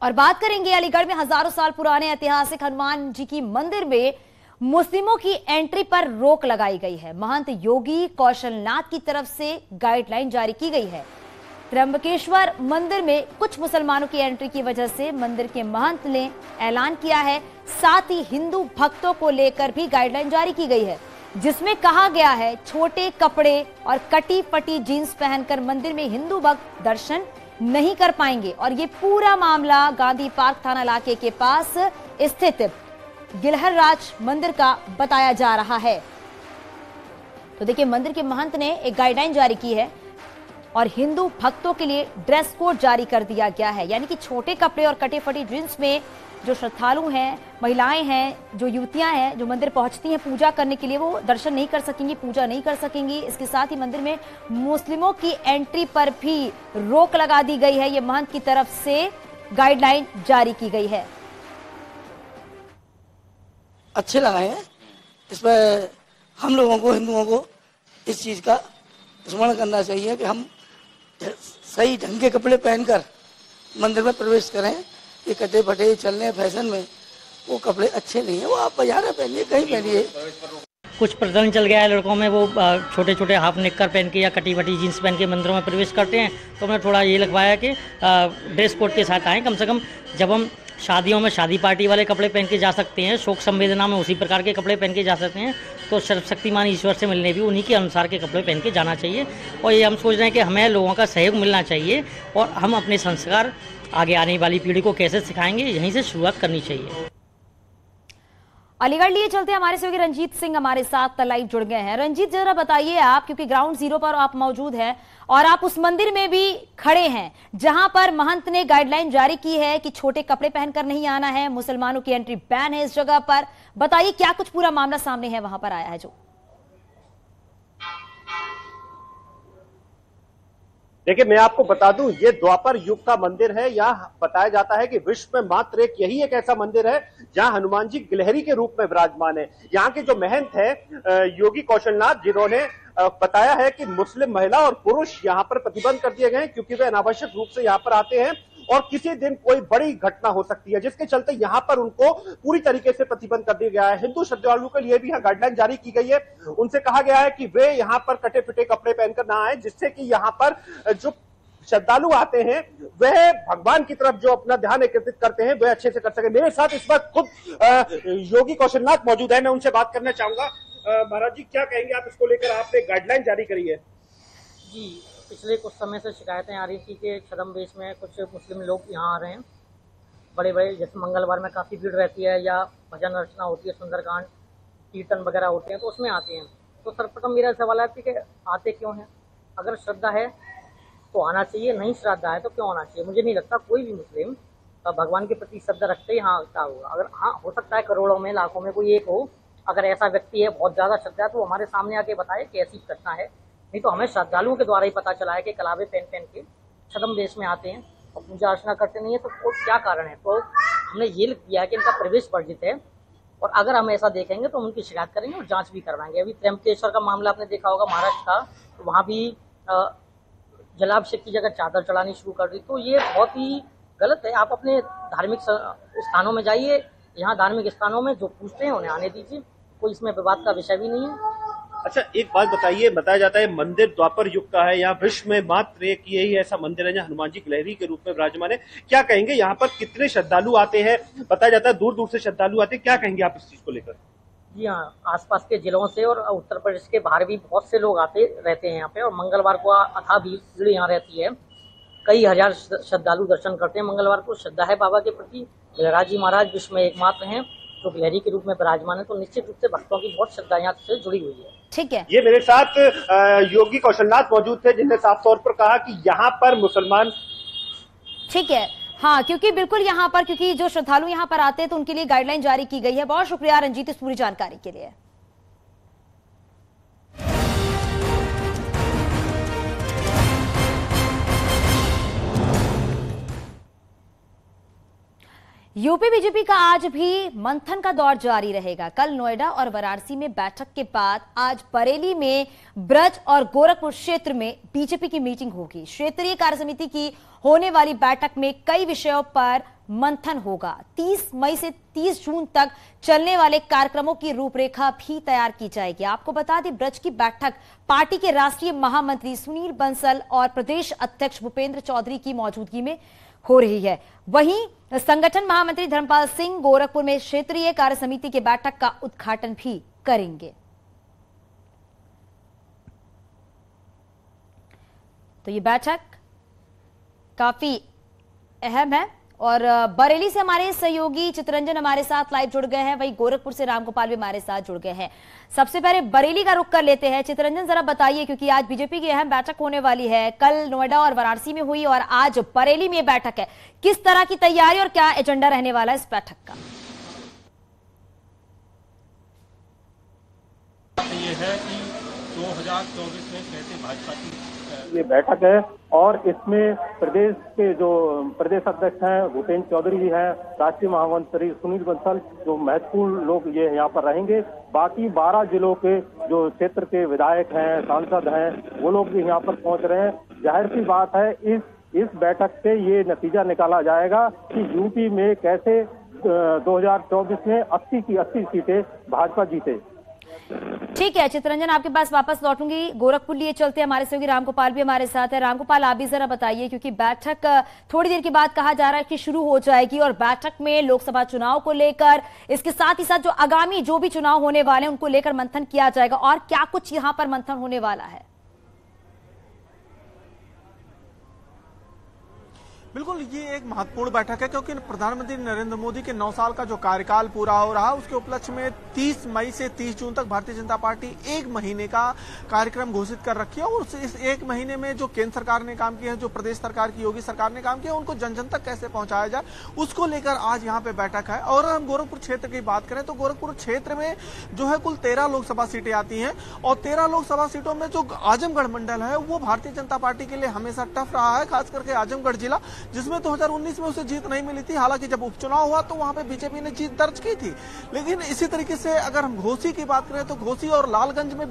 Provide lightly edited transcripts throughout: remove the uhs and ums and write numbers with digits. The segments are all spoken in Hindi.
और बात करेंगे अलीगढ़ में हजारों साल पुराने ऐतिहासिक हनुमान जी की मंदिर में मुस्लिमों की एंट्री पर रोक लगाई गई है। महंत योगी कौशलनाथ की तरफ से गाइडलाइन जारी की गई है। त्र्यंबकेश्वर मंदिर में कुछ मुसलमानों की एंट्री की वजह से मंदिर के महंत ने ऐलान किया है। साथ ही हिंदू भक्तों को लेकर भी गाइडलाइन जारी की गई है, जिसमें कहा गया है छोटे कपड़े और कटी फटी जींस पहनकर मंदिर में हिंदू भक्त दर्शन नहीं कर पाएंगे। और ये पूरा मामला गांधी पार्क थाना इलाके के पास स्थित गिलहर राज मंदिर का बताया जा रहा है। तो देखिए, मंदिर के महंत ने एक गाइडलाइन जारी की है और हिंदू भक्तों के लिए ड्रेस कोड जारी कर दिया गया है। यानी कि छोटे कपड़े और कटे फटी जींस में जो श्रद्धालु हैं, महिलाएं हैं, जो युवतियां हैं, जो मंदिर पहुंचती हैं पूजा करने के लिए, वो दर्शन नहीं कर सकेंगी, पूजा नहीं कर सकेंगी। इसके साथ ही मंदिर में मुस्लिमों की एंट्री पर भी रोक लगा दी गई है। ये महंत की तरफ से गाइडलाइन जारी की गई है। अच्छे लगाए हैं। इसमें हम लोगों को, हिंदुओं को इस चीज का स्मरण करना चाहिए कि हम सही ढंग के कपड़े पहनकर मंदिर में प्रवेश करें। ये कटे फटे चलने फैशन में वो कपड़े अच्छे नहीं है। वो आप बाजार में पहनिए, कहीं पहनिए। कुछ प्रचलन चल गया है लड़कों में, वो छोटे छोटे हाफ निक्कर पहन के या कटी फटी जींस पहन के मंदिरों में प्रवेश करते हैं। तो हमने थोड़ा ये लगवाया कि ड्रेस कोड के साथ आएँ। कम से कम जब हम शादियों में शादी पार्टी वाले कपड़े पहन के जा सकते हैं, शोक संवेदना में उसी प्रकार के कपड़े पहन के जा सकते हैं, तो सर्वशक्तिमान ईश्वर से मिलने भी उन्हीं के अनुसार के कपड़े पहन के जाना चाहिए। और ये हम सोच रहे हैं कि हमें लोगों का सहयोग मिलना चाहिए और हम अपने संस्कार आगे आने वाली पीढ़ी को कैसे सिखाएंगे, यहीं से शुरुआत करनी चाहिए। अलीगढ़ लिए चलते हमारे सहयोगी रंजीत सिंह हमारे साथ लाइव जुड़ गए हैं। रंजीत, जरा बताइए आप, क्योंकि ग्राउंड जीरो पर आप मौजूद हैं और आप उस मंदिर में भी खड़े हैं जहां पर महंत ने गाइडलाइन जारी की है कि छोटे कपड़े पहनकर नहीं आना है, मुसलमानों की एंट्री बैन है इस जगह पर। बताइए क्या कुछ पूरा मामला सामने है वहां पर आया है जो। देखिए, मैं आपको बता दूं, ये द्वापर युग का मंदिर है। यहाँ बताया जाता है कि विश्व में मात्र एक यही एक ऐसा मंदिर है जहां हनुमान जी गिलहरी के रूप में विराजमान है। यहाँ के जो महंत है योगी कौशलनाथ, जिन्होंने बताया है कि मुस्लिम महिला और पुरुष यहाँ पर प्रतिबंध कर दिए गए हैं, क्योंकि वे अनावश्यक रूप से यहाँ पर आते हैं और किसी दिन कोई बड़ी घटना हो सकती है, जिसके चलते यहाँ पर उनको पूरी तरीके से प्रतिबंध कर दिया गया है। हिंदू श्रद्धालुओं के लिए भी यहाँ गाइडलाइन जारी की गई है। उनसे कहा गया है कि वे यहाँ पर कटे फिटे कपड़े पहनकर ना आए, जिससे कि यहाँ पर जो श्रद्धालु आते हैं वह भगवान की तरफ जो अपना ध्यान एकत्रित करते हैं वह अच्छे से कर सके। मेरे साथ इस वक्त खुद योगी कौशलनाथ मौजूद है, मैं उनसे बात करना चाहूंगा। महाराज जी, क्या कहेंगे आप इसको लेकर? आपने गाइडलाइन जारी करी है। जी, पिछले कुछ समय से शिकायतें आ रही थी कि छद्मवेश में कुछ मुस्लिम लोग यहाँ आ रहे हैं। बड़े बड़े, जैसे मंगलवार में काफ़ी भीड़ रहती है या भजन अर्चना होती है, सुंदरकांड कीर्तन वगैरह होते हैं, तो उसमें आते हैं। तो सर्वप्रथम मेरा सवाल है कि आते क्यों हैं? अगर श्रद्धा है तो आना चाहिए, नहीं श्रद्धा है तो क्यों आना चाहिए? मुझे नहीं लगता कोई भी मुस्लिम भगवान के प्रति श्रद्धा रखते ही यहाँ आता होगा। अगर हाँ, हो सकता है करोड़ों में लाखों में कोई एक हो, अगर ऐसा व्यक्ति है बहुत ज़्यादा श्रद्धा है तो हमारे सामने आके बताए कि ऐसी घटना है। नहीं तो हमें श्रद्धालुओं के द्वारा ही पता चला है कि कलावे पहन पहन के छद्मवेश में आते हैं और पूजा अर्चना करते नहीं है। तो क्या कारण है? तो हमने ये लिख दिया है कि इनका प्रवेश वर्जित है और अगर हम ऐसा देखेंगे तो हम उनकी शिकायत करेंगे और जांच भी करवाएंगे। अभी त्र्यंबकेश्वर का मामला आपने देखा होगा, महाराष्ट्र का, तो वहाँ भी जलाभिषेक की जगह चादर चढ़ानी शुरू कर दी। तो ये बहुत ही गलत है। आप अपने धार्मिक स्थानों में जाइए, यहाँ धार्मिक स्थानों में जो पूछते हैं उन्हें आने दीजिए, कोई इसमें विवाद का विषय भी नहीं है। अच्छा, एक बात बताइए, बताया जाता है मंदिर द्वापर युग का है, यहाँ विश्व में मात्र एक यही ऐसा मंदिर है जहाँ हनुमान जी गिलहरी के रूप में विराजमान है। क्या कहेंगे, यहाँ पर कितने श्रद्धालु आते हैं? बताया जाता है दूर दूर से श्रद्धालु आते हैं। क्या कहेंगे आप इस चीज को लेकर? जी हाँ, आसपास के जिलों से और उत्तर प्रदेश के बाहर भी बहुत से लोग आते रहते हैं यहाँ पे, और मंगलवार को अथाह भीड़ यहाँ रहती है। कई हजार श्रद्धालु दर्शन करते हैं मंगलवार को। श्रद्धा है बाबा के प्रति। गिलहराज जी महाराज विश्व में एकमात्र हैं जो गिलहरी के रूप में विराजमान है, तो निश्चित रूप से भक्तों की बहुत श्रद्धा यहाँ से जुड़ी हुई है। ठीक है, ये मेरे साथ योगी कौशलनाथ मौजूद थे, जिन्होंने साफ तौर पर कहा कि यहाँ पर मुसलमान। ठीक है, हाँ, क्योंकि बिल्कुल यहाँ पर, क्योंकि जो श्रद्धालु यहाँ पर आते हैं तो उनके लिए गाइडलाइन जारी की गई है। बहुत शुक्रिया रंजीत इस पूरी जानकारी के लिए। यूपी बीजेपी का आज भी मंथन का दौर जारी रहेगा। कल नोएडा और वाराणसी में बैठक के बाद आज बरेली में ब्रज और गोरखपुर क्षेत्र में बीजेपी की मीटिंग होगी। क्षेत्रीय कार्य समिति की होने वाली बैठक में कई विषयों पर मंथन होगा। 30 मई से 30 जून तक चलने वाले कार्यक्रमों की रूपरेखा भी तैयार की जाएगी। आपको बता दें, ब्रज की बैठक पार्टी के राष्ट्रीय महामंत्री सुनील बंसल और प्रदेश अध्यक्ष भूपेंद्र चौधरी की मौजूदगी में हो रही है। वहीं संगठन महामंत्री धर्मपाल सिंह गोरखपुर में क्षेत्रीय कार्य समिति की बैठक का उद्घाटन भी करेंगे। तो ये बैठक काफी अहम है। और बरेली से हमारे सहयोगी चितरंजन हमारे साथ लाइव जुड़ गए हैं, वहीं गोरखपुर से रामगोपाल भी हमारे साथ जुड़ गए हैं। सबसे पहले बरेली का रुख कर लेते हैं। चितरंजन, जरा बताइए, क्योंकि आज बीजेपी की अहम बैठक होने वाली है। कल नोएडा और वाराणसी में हुई और आज बरेली में बैठक है। किस तरह की तैयारी और क्या एजेंडा रहने वाला है इस बैठक का? ये है कि 2024 में कैसे भाजपा की ये बैठक है और इसमें प्रदेश के जो प्रदेश अध्यक्ष हैं भूपेंद्र चौधरी जी हैं, राष्ट्रीय महामंत्री सुनील बंसल, जो महत्वपूर्ण लोग ये यहाँ पर रहेंगे। बाकी 12 जिलों के जो क्षेत्र के विधायक हैं, सांसद हैं, वो लोग भी यहाँ पर पहुँच रहे हैं। जाहिर सी बात है इस बैठक से ये नतीजा निकाला जाएगा कि यूपी में कैसे 2024 में 80 की 80 सीटें भाजपा जीते। ठीक है चितरंजन, आपके पास वापस लौटूंगी। गोरखपुर लिए चलते हैं, हमारे सहयोगी रामगोपाल भी हमारे साथ है। रामगोपाल, आप भी जरा बताइए, क्योंकि बैठक थोड़ी देर के बाद कहा जा रहा है कि शुरू हो जाएगी और बैठक में लोकसभा चुनाव को लेकर, इसके साथ ही साथ जो आगामी जो भी चुनाव होने वाले हैं उनको लेकर मंथन किया जाएगा। और क्या कुछ यहाँ पर मंथन होने वाला है? बिल्कुल, ये एक महत्वपूर्ण बैठक है क्योंकि प्रधानमंत्री नरेंद्र मोदी के 9 साल का जो कार्यकाल पूरा हो रहा है उसके उपलक्ष्य में 30 मई से 30 जून तक भारतीय जनता पार्टी 1 महीने का कार्यक्रम घोषित कर रखी है। और इस 1 महीने में जो केंद्र सरकार ने काम किया है, जो प्रदेश सरकार की योगी सरकार ने काम किया, उनको जन जन तक कैसे पहुंचाया जाए, उसको लेकर आज यहाँ पे बैठक है। और हम गोरखपुर क्षेत्र की बात करें तो गोरखपुर क्षेत्र में जो है कुल 13 लोकसभा सीटें आती हैं और 13 लोकसभा सीटों में जो आजमगढ़ मंडल है वो भारतीय जनता पार्टी के लिए हमेशा टफ रहा है, खास करके आजमगढ़ जिला, जिसमें 2019 में उसे जीत नहीं मिली थी। हालांकि जब उपचुनाव हुआ तो वहां पे बीजेपी ने जीत दर्ज की थी। लेकिन इसी तरीके से अगर हम घोसी की बात करें तो घोसी और लालगंज में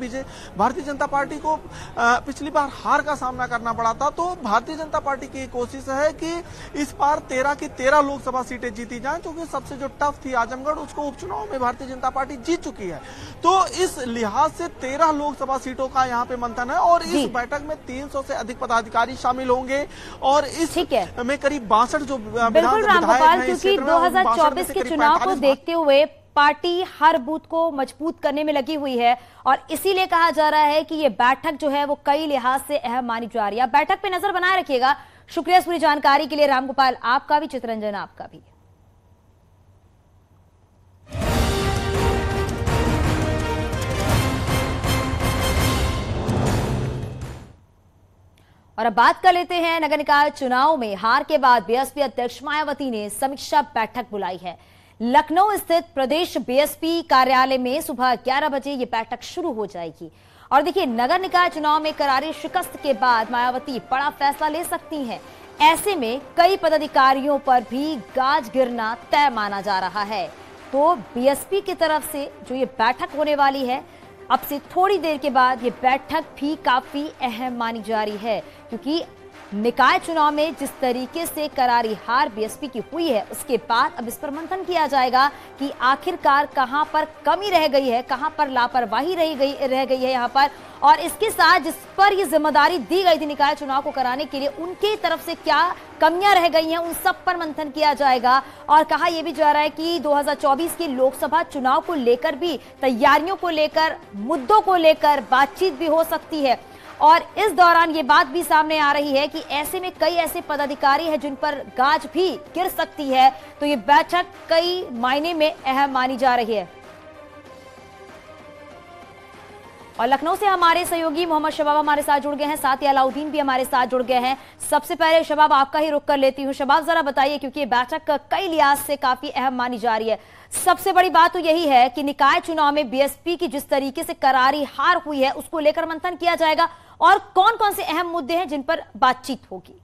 भारतीय जनता पार्टी को पिछली बार हार का सामना करना पड़ा था। तो भारतीय जनता पार्टी की कोशिश है कि इस बार 13 की 13 लोकसभा सीटें जीती जाएं, क्योंकि सबसे जो टफ थी आजमगढ़, उसको उपचुनाव में भारतीय जनता पार्टी जीत चुकी है। तो इस लिहाज से 13 लोकसभा सीटों का यहाँ पे मंथन है और इस बैठक में 300 से अधिक पदाधिकारी शामिल होंगे और इस में करीब 62 जो बिल्कुल रामगोपाल, क्योंकि 2024 के चुनाव को देखते हुए पार्टी हर बूथ को मजबूत करने में लगी हुई है और इसीलिए कहा जा रहा है कि ये बैठक जो है वो कई लिहाज से अहम मानी जा रही है। बैठक पे नजर बनाए रखिएगा। शुक्रिया इस पूरी जानकारी के लिए रामगोपाल, आपका भी, चितरंजन आपका भी। और अब बात कर लेते हैं नगर निकाय चुनाव में हार के बाद बीएसपी अध्यक्ष मायावती ने समीक्षा बैठक बुलाई है। लखनऊ स्थित प्रदेश बीएसपी कार्यालय में सुबह 11 बजे ये बैठक शुरू हो जाएगी। और देखिए, नगर निकाय चुनाव में करारी शिकस्त के बाद मायावती बड़ा फैसला ले सकती हैं। ऐसे में कई पदाधिकारियों पर भी गाज गिरना तय माना जा रहा है। तो बीएसपी की तरफ से जो ये बैठक होने वाली है, अब से थोड़ी देर के बाद ये बैठक भी काफी अहम मानी जा रही है, क्योंकि निकाय चुनाव में जिस तरीके से करारी हार बीएसपी की हुई है, उसके बाद अब इस पर मंथन किया जाएगा कि आखिरकार कहां पर कमी रह गई है, कहां पर लापरवाही रह गई है यहाँ पर, और इसके साथ जिस पर ये जिम्मेदारी दी गई थी निकाय चुनाव को कराने के लिए, उनकी तरफ से क्या कमियां रह गई हैं, उन सब पर मंथन किया जाएगा। और कहा यह भी जा रहा है कि 2024 के लोकसभा चुनाव को लेकर भी, तैयारियों को लेकर, मुद्दों को लेकर बातचीत भी हो सकती है। और इस दौरान ये बात भी सामने आ रही है कि ऐसे में कई ऐसे पदाधिकारी हैं जिन पर गाज भी गिर सकती है। तो ये बैठक कई मायने में अहम मानी जा रही है। और लखनऊ से हमारे सहयोगी मोहम्मद शबाब हमारे साथ जुड़ गए हैं, साथ ही अलाउद्दीन भी हमारे साथ जुड़ गए हैं। सबसे पहले शबाब, आपका ही रुख कर लेती हूँ। शबाब, जरा बताइए, क्योंकि ये बैठक कई लिहाज से काफी अहम मानी जा रही है। सबसे बड़ी बात तो यही है कि निकाय चुनाव में बीएसपी की जिस तरीके से करारी हार हुई है, उसको लेकर मंथन किया जाएगा और कौन कौन से अहम मुद्दे हैं जिन पर बातचीत होगी?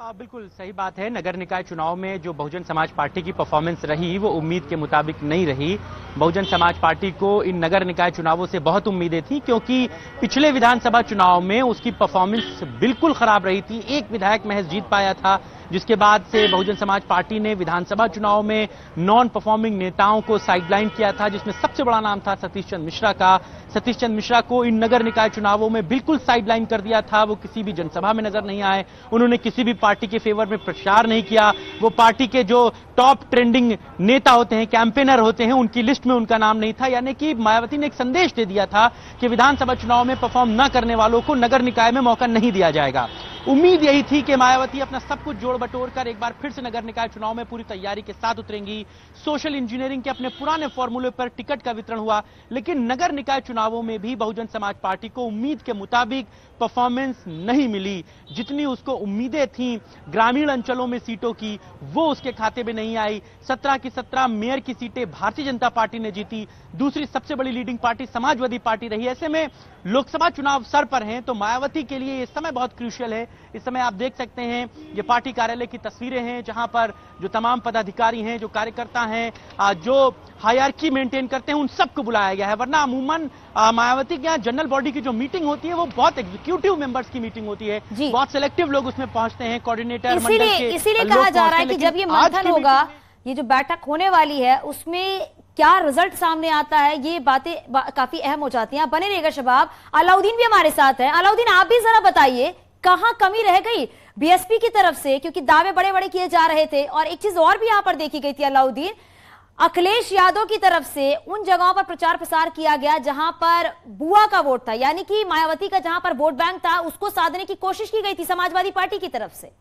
बिल्कुल सही बात है। नगर निकाय चुनाव में जो बहुजन समाज पार्टी की परफॉर्मेंस रही वो उम्मीद के मुताबिक नहीं रही। बहुजन समाज पार्टी को इन नगर निकाय चुनावों से बहुत उम्मीदें थी, क्योंकि पिछले विधानसभा चुनाव में उसकी परफॉर्मेंस बिल्कुल खराब रही थी। एक विधायक महज जीत पाया था, जिसके बाद से बहुजन समाज पार्टी ने विधानसभा चुनाव में नॉन परफॉर्मिंग नेताओं को साइडलाइन किया था, जिसमें सबसे बड़ा नाम था सतीश चंद्र मिश्रा का। सतीश चंद्र मिश्रा को इन नगर निकाय चुनावों में बिल्कुल साइडलाइन कर दिया था। वो किसी भी जनसभा में नजर नहीं आए, उन्होंने किसी भी पार्टी के फेवर में प्रचार नहीं किया। वो पार्टी के जो टॉप ट्रेंडिंग नेता होते हैं, कैंपेनर होते हैं, उनकी लिस्ट में उनका नाम नहीं था। यानी कि मायावती ने एक संदेश दे दिया था कि विधानसभा चुनाव में परफॉर्म न करने वालों को नगर निकाय में मौका नहीं दिया जाएगा। उम्मीद यही थी कि मायावती अपना सब कुछ जोड़ बटोर कर एक बार फिर से नगर निकाय चुनाव में पूरी तैयारी के साथ उतरेंगी। सोशल इंजीनियरिंग के अपने पुराने फॉर्मूले पर टिकट का वितरण हुआ, लेकिन नगर निकाय चुनावों में भी बहुजन समाज पार्टी को उम्मीद के मुताबिक परफॉर्मेंस नहीं मिली। जितनी उसको उम्मीदें थीं ग्रामीण अंचलों में सीटों की, वो उसके खाते में नहीं आई। 17 की 17 मेयर की सीटें भारतीय जनता पार्टी ने जीती। दूसरी सबसे बड़ी लीडिंग पार्टी समाजवादी पार्टी रही। ऐसे में लोकसभा चुनाव सर पर हैं, तो मायावती के लिए ये समय बहुत क्रूशियल है। इस समय आप देख सकते हैं ये पार्टी कार्यालय की तस्वीरें हैं, जहां पर जो तमाम पदाधिकारी हैं, जो कार्यकर्ता हैं, जो हायरार्की मेंटेन करते हैं, उन सबको बुलाया गया है। वरना अमूमन मायावती के यहाँ जनरल बॉडी की जो मीटिंग होती है वो बहुत एग्जीक्यूटिव मेंबर्स की मीटिंग होती है, बहुत सिलेक्टिव लोग उसमें पहुंचते हैं, कोऑर्डिनेटर मंडल के। इसीलिए कहा जा रहा है कि जब ये मंथन होगा, ये जो बैठक होने वाली है, उसमें क्या रिजल्ट सामने आता है, ये बातें काफी अहम हो जाती हैं। बने रहेगा शबाब। अलाउद्दीन भी हमारे साथ है। अलाउद्दीन, आप भी जरा बताइए कहां कमी रह गई बीएसपी की तरफ से, क्योंकि दावे बड़े बड़े किए जा रहे थे। और एक चीज और भी यहां पर देखी गई थी अलाउद्दीन, अखिलेश यादव की तरफ से उन जगहों पर प्रचार प्रसार किया गया जहां पर बुआ का वोट था, यानी कि मायावती का जहां पर वोट बैंक था, उसको साधने की कोशिश की गई थी समाजवादी पार्टी की तरफ से।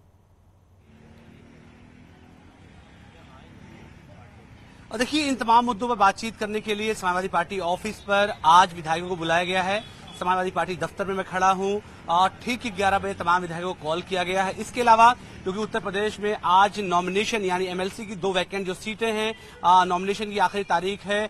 और देखिए, इन तमाम मुद्दों पर बातचीत करने के लिए समाजवादी पार्टी ऑफिस पर आज विधायकों को बुलाया गया है। समाजवादी पार्टी दफ्तर में मैं खड़ा हूं और ठीक 11 बजे तमाम विधायकों को कॉल किया गया है। इसके अलावा क्योंकि उत्तर प्रदेश में आज नॉमिनेशन यानी एमएलसी की 2 वैकेंट जो सीटें हैं, नॉमिनेशन की आखिरी तारीख है,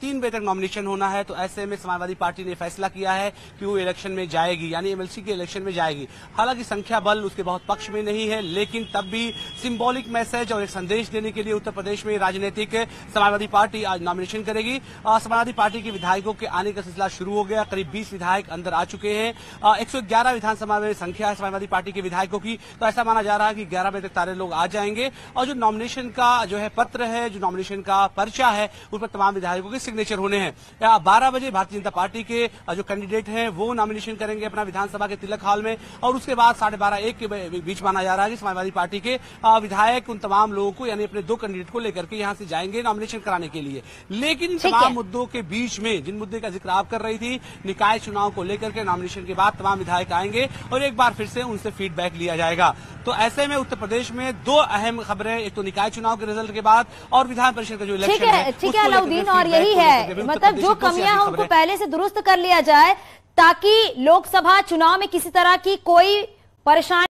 3 बजे तक नॉमिनेशन होना है। तो ऐसे में समाजवादी पार्टी ने फैसला किया है कि वो इलेक्शन में जाएगी, यानी एमएलसी के इलेक्शन में जाएगी। हालांकि संख्या बल उसके बहुत पक्ष में नहीं है, लेकिन तब भी सिंबॉलिक मैसेज और एक संदेश देने के लिए उत्तर प्रदेश में राजनीतिक समाजवादी पार्टी आज नॉमिनेशन करेगी। समाजवादी पार्टी के विधायकों के आने का सिलसिला शुरू हो गया। करीब 20 विधायक अंदर आ चुके हैं। 111 विधानसभा में संख्या है समाजवादी पार्टी के विधायकों की। तो ऐसा माना जा रहा है कि 11 बजे तक सारे लोग आ जाएंगे और जो नॉमिनेशन का जो है पत्र है, जो नॉमिनेशन का पर्चा है, उस पर तमाम विधायकों के सिग्नेचर होने हैं। 12 बजे भारतीय जनता पार्टी के जो कैंडिडेट हैं वो नॉमिनेशन करेंगे अपना विधानसभा के तिलक हॉल में। और उसके बाद 12:30-1 के बीच माना जा रहा है कि समाजवादी पार्टी के विधायक उन तमाम लोगों को यानी अपने 2 कैंडिडेट को लेकर के यहां से जाएंगे नॉमिनेशन कराने के लिए। लेकिन तमाम मुद्दों के बीच में जिन मुद्दे का जिक्र आप कर रही थी, निकाय चुनाव को लेकर के नॉमिनेशन के बाद तमाम विधायक आएंगे और एक बार फिर से उनसे फीडबैक लिया जाएगा। तो ऐसे में उत्तर प्रदेश में 2 अहम खबरें, एक तो निकाय चुनाव के रिजल्ट के बाद और विधान परिषद का जो इलेक्शन है। ठीक है अलाउद्दीन, और यही है मतलब जो कमियां हैं उनको पहले से दुरुस्त कर लिया जाए ताकि लोकसभा चुनाव में किसी तरह की कोई परेशानी